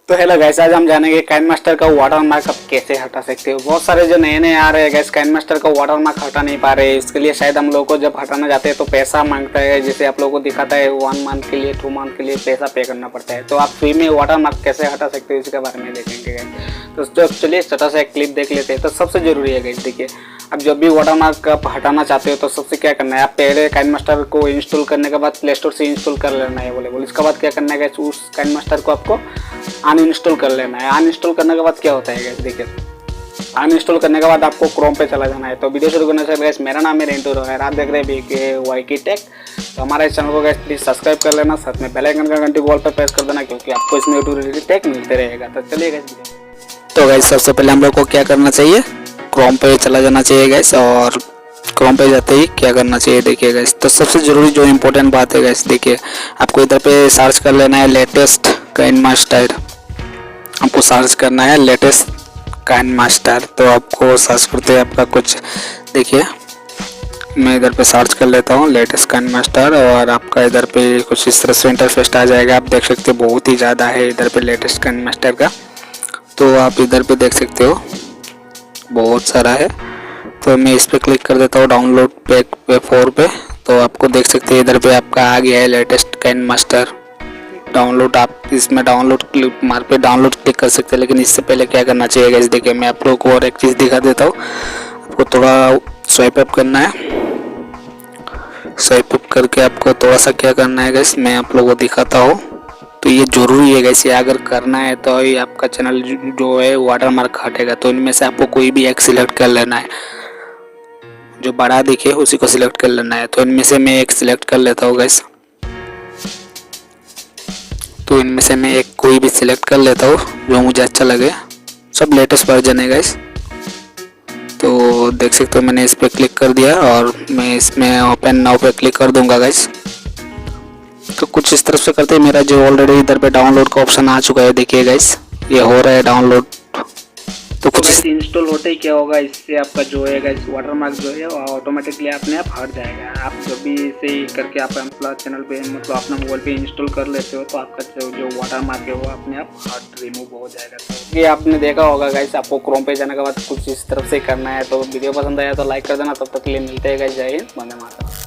तो hello guys, आज हम जानेंगे काइनमास्टर का वाटरमार्क आप कैसे हटा सकते हो। बहुत सारे जो नए नए आ रहे हैं गाइस, काइनमास्टर का वाटरमार्क हटा नहीं पा रहे हैं। इसके लिए शायद हम लोगों को जब हटाना जाते हैं तो पैसा मांगता है, जैसे आप लोगों को दिखाता है 1 मंथ के लिए 2 मंथ के लिए पैसा पे करना पड़ता है। तो आप फ्री में वाटरमार्क कैसे हटा सकते हो इसके बारे में देखेंगे गाइस। तो चलिए छोटा सा एक क्लिप देख लेते हैं। तो सबसे जरूरी है गाइस, देखिए अब जब भी वाटरमार्क आप हटाना चाहते हो तो सबसे क्या करना है, आप पहले काइनमास्टर को इंस्टॉल करने के बाद प्ले स्टोर से इंस्टॉल कर लेना है अवेलेबल। इसके बाद क्या करना है गाइस, उस काइनमास्टर को आपको अनइंस्टॉल कर लेना है। अनइंस्टॉल करने के बाद क्या होता है गाइस, देखिए अनइंस्टॉल करने के बाद आपको क्रोम पे चला जाना है। तो वीडियो शुरू करने से गाइस, मेरा नाम है रेंटू और आप देख रहे हैं BK टेक। तो हमारे चैनल को गाइस प्लीज सब्सक्राइब कर लेना, साथ में बेल आइकन का घंटी को ऑल पे प्रेस कर देना, क्योंकि आपको इसमें यूट्यूब टेक मिलते रहेगा। तो चलिए गाइस, तो गाइस सबसे पहले हम लोग को क्या करना चाहिए, क्रोम पे चला जाना चाहिए गाइस। और क्रोम पे जाते ही क्या करना चाहिए देखिए गाइस, तो सबसे ज़रूरी जो इम्पोर्टेंट बात है गाइस, देखिए आपको इधर पे सर्च कर लेना है लेटेस्ट काइनमास्टर। आपको सर्च करना है लेटेस्ट काइनमास्टर। तो आपको सर्च करते हैं आपका कुछ, देखिए मैं इधर पे सर्च कर लेता हूँ लेटेस्ट काइनमास्टर, और आपका इधर पे कुछ इस तरह से इंटरफेस आ जाएगा। आप देख सकते हो बहुत ही ज़्यादा है इधर पे लेटेस्ट काइनमास्टर का। तो आप इधर पे देख सकते हो बहुत सारा है। तो मैं इस पर क्लिक कर देता हूँ डाउनलोड पे 4 पे। तो आपको देख सकते हैं इधर पे आपका आ गया है लेटेस्ट काइनमास्टर डाउनलोड। आप इसमें डाउनलोड क्लिक मार पे डाउनलोड क्लिक कर सकते हैं, लेकिन इससे पहले क्या करना चाहिए गाइस, देखिए मैं आप लोगों को और एक चीज़ दिखा देता हूँ। आपको थोड़ा स्वाइप अप करना है। स्वाइप अप करके आपको थोड़ा सा क्या करना है गाइस, मैं आप लोगों को दिखाता हूँ। तो ये ज़रूरी है गाइस, ये अगर करना है तो ही आपका चैनल जो है वाटरमार्क हटेगा। तो इनमें से आपको कोई भी एक सिलेक्ट कर लेना है, जो बड़ा दिखे उसी को सिलेक्ट कर लेना है। तो इनमें से मैं एक सिलेक्ट कर लेता हूँ गाइस। तो इनमें से मैं एक कोई भी सिलेक्ट कर लेता हूँ जो मुझे अच्छा लगे। सब लेटेस्ट वर्जन है गाइस। तो देख सकते हो मैंने इस पर क्लिक कर दिया और मैं इसमें ओपन नाउ पे क्लिक कर दूंगा गाइस। तो कुछ इस तरफ से करते हैं, मेरा जो ऑलरेडी इधर पे डाउनलोड का ऑप्शन आ चुका है, देखिए गाइस ये हो रहा है डाउनलोड। तो कुछ इंस्टॉल होते ही क्या होगा, इससे आपका जो है गाइस वाटरमार्क जो है ऑटोमेटिकली अपने आप हट जाएगा। आप जब भी इसे करके आप अपना चैनल पे मतलब अपना मोबाइल पे इंस्टॉल कर लेते हो तो आपका जो वाटरमार्क है वो अपने आप हट रिमूव हो जाएगा। तो ये आपने देखा होगा गाइस, आपको क्रोम पे जाने के बाद कुछ इस तरफ से करना है। तो वीडियो पसंद आया तो लाइक कर देना। तब तक के लिए मिलते हैं गाइस, जय हिंद, वंदे मातरम।